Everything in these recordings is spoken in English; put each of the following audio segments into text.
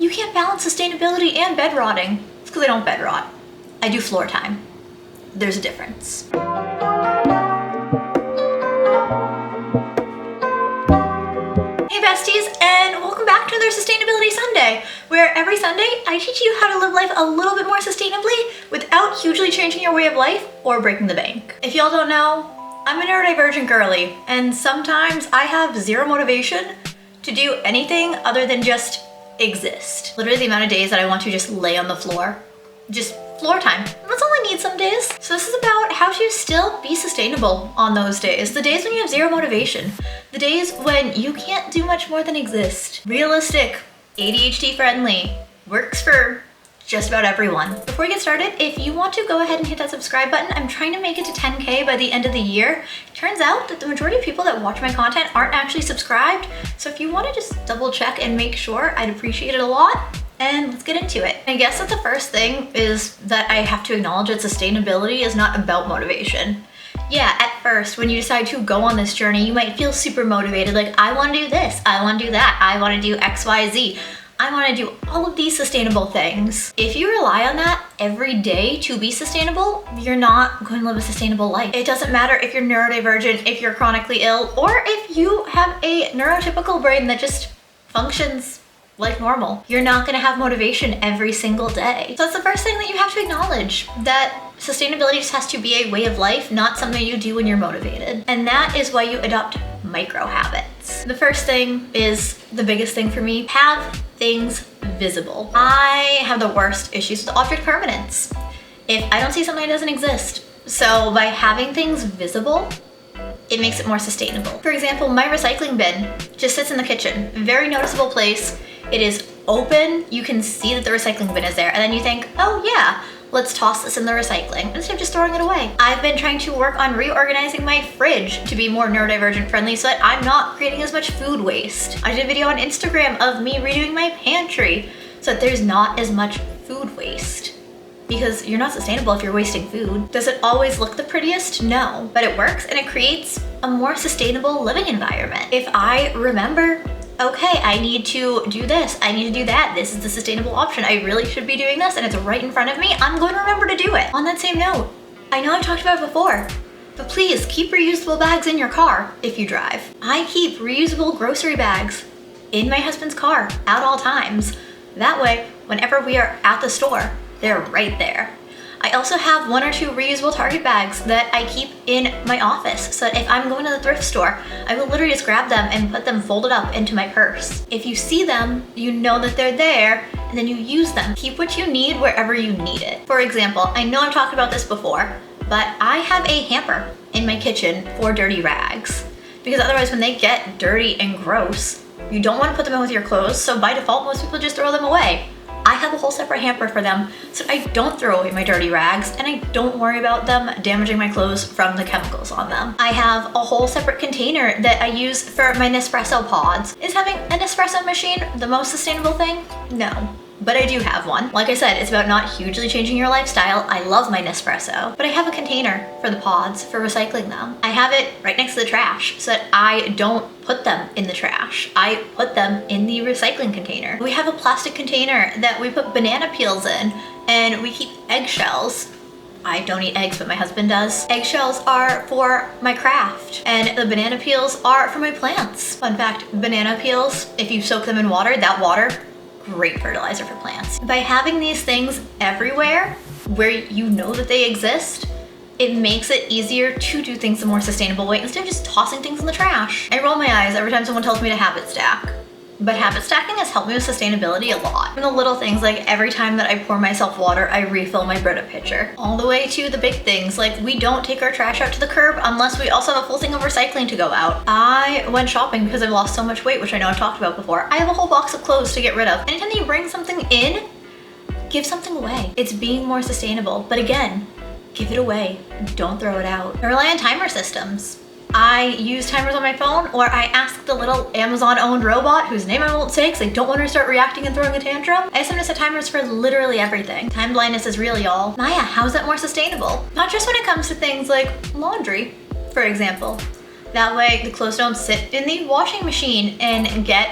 you can't balance sustainability and bed rotting. It's because I don't bed rot. I do floor time. There's a difference. Hey besties, and welcome back to another Sustainability Sunday, where every Sunday I teach you how to live life a little bit more sustainably without hugely changing your way of life or breaking the bank. If y'all don't know, I'm a neurodivergent girly, and sometimes I have zero motivation to do anything other than just exist. Literally the amount of days that I want to just lay on the floor. Just floor time. That's all I need some days. So this is about how to still be sustainable on those days. The days when you have zero motivation. The days when you can't do much more than exist. Realistic, ADHD-friendly, works for just about everyone. Before we get started, if you want to go ahead and hit that subscribe button, I'm trying to make it to 10K by the end of the year. Turns out that the majority of people that watch my content aren't actually subscribed. So if you want to just double check and make sure, I'd appreciate it a lot. And let's get into it. I guess that the first thing is that I have to acknowledge that sustainability is not about motivation. Yeah, at first, when you decide to go on this journey, you might feel super motivated, like I want to do this, I want to do that, I want to do X, Y, Z. I want to do all of these sustainable things. If you rely on that every day to be sustainable, you're not going to live a sustainable life. It doesn't matter if you're neurodivergent, if you're chronically ill, or if you have a neurotypical brain that just functions like normal. You're not gonna have motivation every single day. So that's the first thing that you have to acknowledge, that sustainability just has to be a way of life, not something you do when you're motivated. And that is why you adopt micro habits. The first thing is the biggest thing for me, have things visible. I have the worst issues with object permanence. If I don't see something that doesn't exist. So by having things visible, it makes it more sustainable. For example, my recycling bin just sits in the kitchen, very noticeable place. It is open, you can see that the recycling bin is there, and then you think, oh yeah, let's toss this in the recycling, instead of just throwing it away. I've been trying to work on reorganizing my fridge to be more neurodivergent friendly so that I'm not creating as much food waste. I did a video on Instagram of me redoing my pantry so that there's not as much food waste. Because you're not sustainable if you're wasting food. Does it always look the prettiest? No, but it works and it creates a more sustainable living environment. If I remember, okay, I need to do this, I need to do that, this is the sustainable option, I really should be doing this, and it's right in front of me, I'm going to remember to do it. On that same note, I know I've talked about it before, but please keep reusable bags in your car if you drive. I keep reusable grocery bags in my husband's car at all times. That way, whenever we are at the store, they're right there. I also have 1 or 2 reusable Target bags that I keep in my office, so that if I'm going to the thrift store, I will literally just grab them and put them folded up into my purse. If you see them, you know that they're there, and then you use them. Keep what you need wherever you need it. For example, I know I've talked about this before, but I have a hamper in my kitchen for dirty rags, because otherwise when they get dirty and gross, you don't want to put them in with your clothes, so by default, most people just throw them away. I have a whole separate hamper for them so I don't throw away my dirty rags and I don't worry about them damaging my clothes from the chemicals on them. I have a whole separate container that I use for my Nespresso pods. Is having an espresso machine the most sustainable thing? No. But I do have one. Like I said, it's about not hugely changing your lifestyle. I love my Nespresso, but I have a container for the pods for recycling them. I have it right next to the trash so that I don't put them in the trash. I put them in the recycling container. We have a plastic container that we put banana peels in, and we keep eggshells. I don't eat eggs, but my husband does. Eggshells are for my craft, and the banana peels are for my plants. Fun fact, banana peels, if you soak them in water, that water, great fertilizer for plants. By having these things everywhere where you know that they exist, it makes it easier to do things the more sustainable way instead of just tossing things in the trash. I roll my eyes every time someone tells me to habit stack. But habit stacking has helped me with sustainability a lot. From the little things like every time that I pour myself water, I refill my Brita pitcher. All the way to the big things like we don't take our trash out to the curb unless we also have a full thing of recycling to go out. I went shopping because I've lost so much weight, which I know I've talked about before. I have a whole box of clothes to get rid of. Anytime you bring something in, give something away. It's being more sustainable. But again, give it away. Don't throw it out. I rely on timer systems. I use timers on my phone, or I ask the little Amazon-owned robot, whose name I won't say because I don't want her to start reacting and throwing a tantrum. I ask them to set timers for literally everything. Time blindness is real, y'all. Maya, how is that more sustainable? Not just when it comes to things like laundry, for example. That way the clothes don't sit in the washing machine and get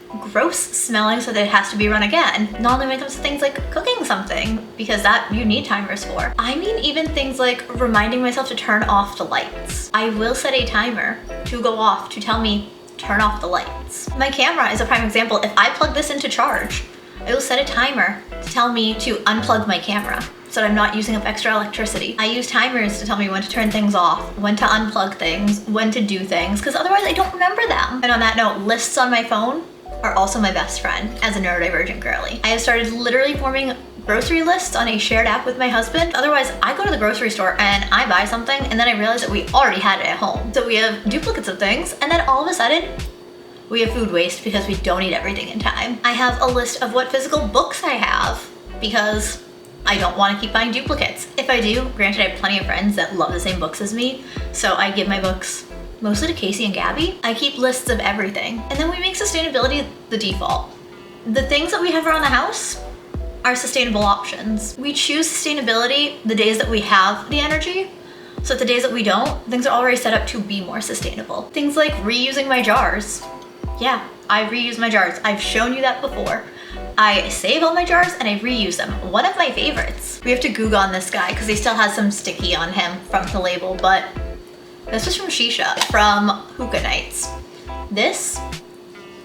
gross smelling so that it has to be run again. Not only when it comes to things like cooking something, because that you need timers for. I mean even things like reminding myself to turn off the lights. I will set a timer to go off to tell me turn off the lights. My camera is a prime example. If I plug this into charge, I will set a timer to tell me to unplug my camera so that I'm not using up extra electricity. I use timers to tell me when to turn things off, when to unplug things, when to do things, because otherwise I don't remember them. And on that note, lists on my phone are also my best friend as a neurodivergent girly. I have started literally forming grocery lists on a shared app with my husband. Otherwise, I go to the grocery store and I buy something and then I realize that we already had it at home. So we have duplicates of things and then all of a sudden, we have food waste because we don't eat everything in time. I have a list of what physical books I have because I don't want to keep buying duplicates. If I do, granted I have plenty of friends that love the same books as me, so I give my books mostly to Casey and Gabby. I keep lists of everything. And then we make sustainability the default. The things that we have around the house are sustainable options. We choose sustainability the days that we have the energy, so that the days that we don't, things are already set up to be more sustainable. Things like reusing my jars. Yeah, I reuse my jars. I've shown you that before. I save all my jars and I reuse them. One of my favorites. We have to Google on this guy because he still has some sticky on him from the label, but this was from Shisha, from Hookah Nights. This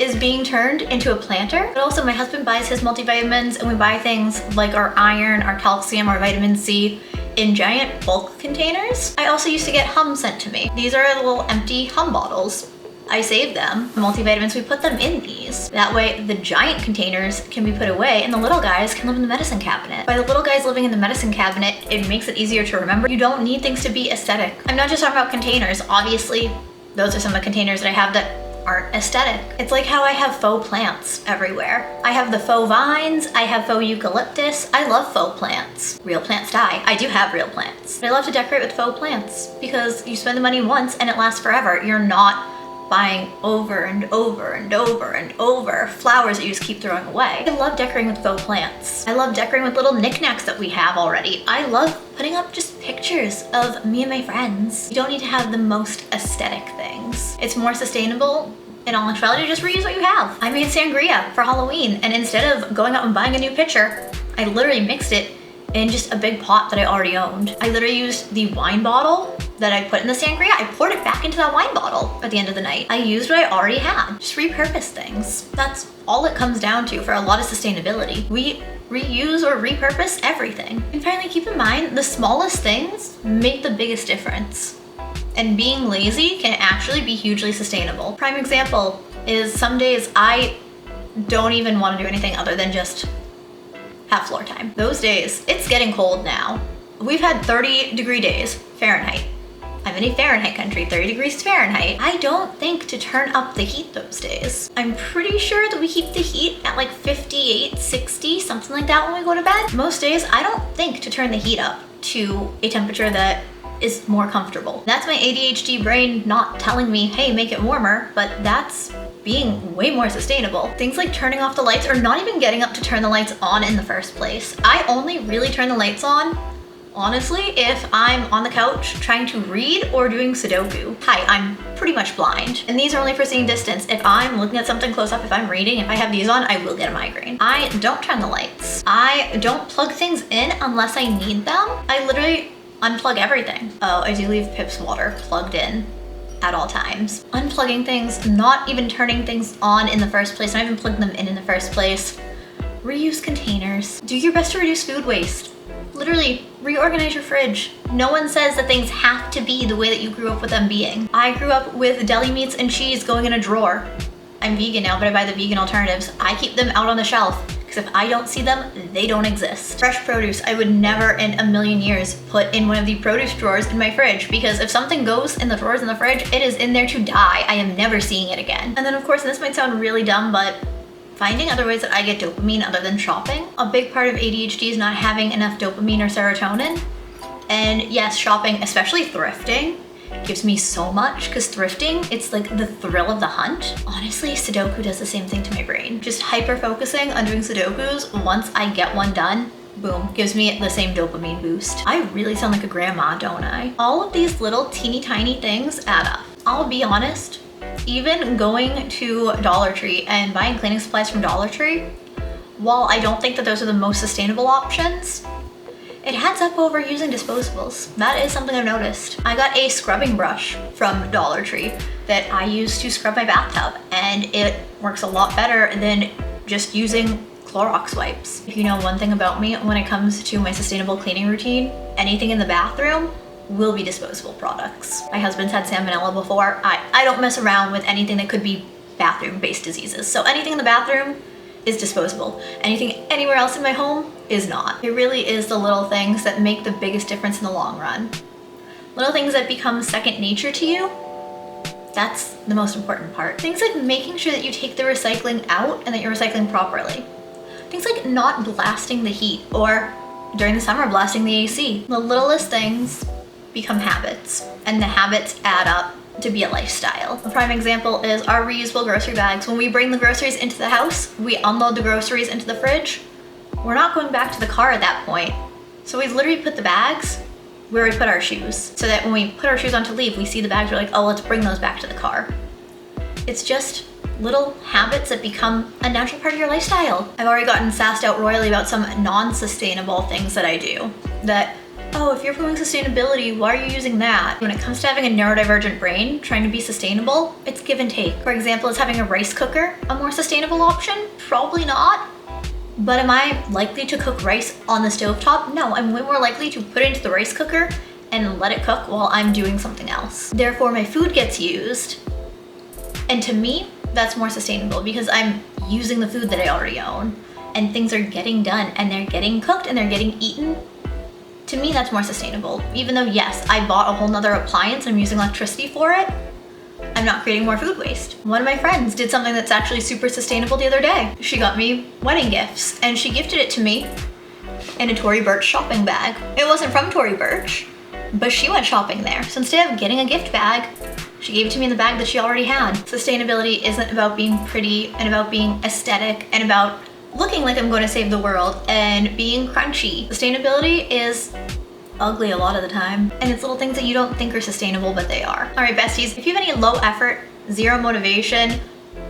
is being turned into a planter, but also my husband buys his multivitamins and we buy things like our iron, our calcium, our vitamin C in giant bulk containers. I also used to get Hum sent to me. These are little empty Hum bottles. I save them. The multivitamins, we put them in these. That way the giant containers can be put away and the little guys can live in the medicine cabinet. By the little guys living in the medicine cabinet, it makes it easier to remember. You don't need things to be aesthetic. I'm not just talking about containers. Obviously, those are some of the containers that I have that aren't aesthetic. It's like how I have faux plants everywhere. I have the faux vines, I have faux eucalyptus. I love faux plants. Real plants die. I do have real plants. But I love to decorate with faux plants because you spend the money once and it lasts forever. You're not buying over and over and over and over flowers that you just keep throwing away. I love decorating with faux plants. I love decorating with little knickknacks that we have already. I love putting up just pictures of me and my friends. You don't need to have the most aesthetic things. It's more sustainable. In all actuality, just reuse what you have. I made sangria for Halloween, and instead of going out and buying a new pitcher, I literally mixed it in just a big pot that I already owned. I literally used the wine bottle that I put in the sangria. I poured it back into that wine bottle at the end of the night. I used what I already had. Just repurpose things. That's all it comes down to for a lot of sustainability. We reuse or repurpose everything. And finally, keep in mind, the smallest things make the biggest difference. And being lazy can actually be hugely sustainable. Prime example is some days I don't even want to do anything other than just have floor time. Those days, it's getting cold now. We've had 30-degree days, Fahrenheit. I'm in a Fahrenheit country, 30 degrees Fahrenheit. I don't think to turn up the heat those days. I'm pretty sure that we keep the heat at like 58, 60, something like that when we go to bed. Most days, I don't think to turn the heat up to a temperature that is more comfortable. That's my ADHD brain not telling me, hey, make it warmer, but that's being way more sustainable. Things like turning off the lights or not even getting up to turn the lights on in the first place. I only really turn the lights on, honestly, if I'm on the couch trying to read or doing Sudoku. Hi, I'm pretty much blind. And these are only for seeing distance. If I'm looking at something close up, if I'm reading, if I have these on, I will get a migraine. I don't turn the lights. I don't plug things in unless I need them. I literally unplug everything. Oh, I do leave Pip's water plugged in at all times. Unplugging things, not even turning things on in the first place, not even plugging them in the first place. Reuse containers. Do your best to reduce food waste. Literally, reorganize your fridge. No one says that things have to be the way that you grew up with them being. I grew up with deli meats and cheese going in a drawer. I'm vegan now, but I buy the vegan alternatives. I keep them out on the shelf because if I don't see them, they don't exist. Fresh produce, I would never in a million years put in one of the produce drawers in my fridge because if something goes in the drawers in the fridge, it is in there to die. I am never seeing it again. And then of course, and this might sound really dumb, but finding other ways that I get dopamine other than shopping. A big part of ADHD is not having enough dopamine or serotonin. And yes, shopping, especially thrifting, gives me so much because thrifting, it's like the thrill of the hunt. Honestly, Sudoku does the same thing to my brain. Just hyper focusing on doing Sudokus, once I get one done, boom, gives me the same dopamine boost. I really sound like a grandma, don't I? All of these little teeny tiny things add up. I'll be honest, Even going to Dollar Tree and buying cleaning supplies from Dollar Tree, while I don't think that those are the most sustainable options, it adds up over using disposables. That is something I've noticed. I got a scrubbing brush from Dollar Tree that I use to scrub my bathtub, and it works a lot better than just using Clorox wipes. If you know one thing about me, when it comes to my sustainable cleaning routine, anything in the bathroom will be disposable products. My husband's had salmonella before. I don't mess around with anything that could be bathroom-based diseases. So anything in the bathroom is disposable. Anything anywhere else in my home is not. It really is the little things that make the biggest difference in the long run. Little things that become second nature to you, that's the most important part. Things like making sure that you take the recycling out and that you're recycling properly. Things like not blasting the heat, or during the summer blasting the AC. The littlest things become habits, and the habits add up to be a lifestyle. A prime example is our reusable grocery bags. When we bring the groceries into the house, we unload the groceries into the fridge. We're not going back to the car at that point. So we literally put the bags where we put our shoes, so that when we put our shoes on to leave, we see the bags, we're like, oh, let's bring those back to the car. It's just little habits that become a natural part of your lifestyle. I've already gotten sassed out royally about some non-sustainable things that I do. That, oh, if you're promoting sustainability, why are you using that? When it comes to having a neurodivergent brain, trying to be sustainable, it's give and take. For example, is having a rice cooker a more sustainable option? Probably not. But am I likely to cook rice on the stovetop? No, I'm way more likely to put it into the rice cooker and let it cook while I'm doing something else. Therefore, my food gets used. And to me, that's more sustainable because I'm using the food that I already own, and things are getting done and they're getting cooked and they're getting eaten. To me, that's more sustainable. Even though, yes, I bought a whole nother appliance and I'm using electricity for it, I'm not creating more food waste. One of my friends did something that's actually super sustainable the other day. She got me wedding gifts and she gifted it to me in a Tory Burch shopping bag. It wasn't from Tory Burch, but she went shopping there. So instead of getting a gift bag, she gave it to me in the bag that she already had. Sustainability isn't about being pretty and about being aesthetic and about looking like I'm going to save the world and being crunchy. Sustainability is ugly a lot of the time, and it's little things that you don't think are sustainable, but they are. All right, besties, if you have any low effort, zero motivation,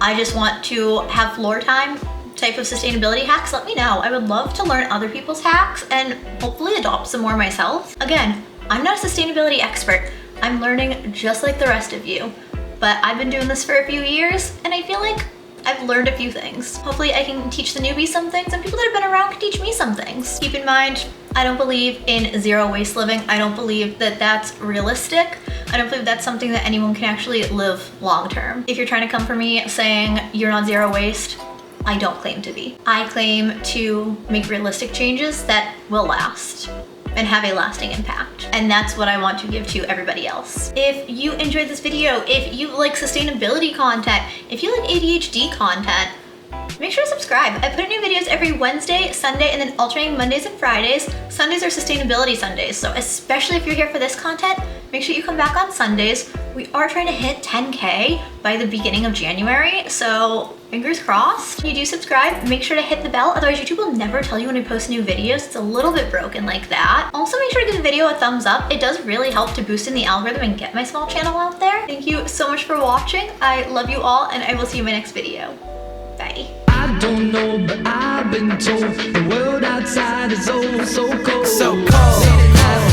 I just want to have floor time type of sustainability hacks, let me know. I would love to learn other people's hacks and hopefully adopt some more myself. Again, I'm not a sustainability expert. I'm learning just like the rest of you, but I've been doing this for a few years and I feel like I've learned a few things. Hopefully I can teach the newbies some things, and people that have been around can teach me some things. Keep in mind, I don't believe in zero waste living. I don't believe that that's realistic. I don't believe that's something that anyone can actually live long term. If you're trying to come for me saying you're not zero waste, I don't claim to be. I claim to make realistic changes that will last and have a lasting impact. And that's what I want to give to everybody else. If you enjoyed this video, if you like sustainability content, if you like ADHD content, make sure to subscribe. I put out new videos every Wednesday, Sunday, and then alternating Mondays and Fridays. Sundays are sustainability Sundays, so especially if you're here for this content, make sure you come back on Sundays. We are trying to hit 10K by the beginning of January, so fingers crossed. If you do subscribe, make sure to hit the bell, otherwise YouTube will never tell you when I post new videos. It's a little bit broken like that. Also, make sure to give the video a thumbs up. It does really help to boost in the algorithm and get my small channel out there. Thank you so much for watching. I love you all, and I will see you in my next video. Bye. I don't know, but I've been told the world outside is oh so cold. So cold.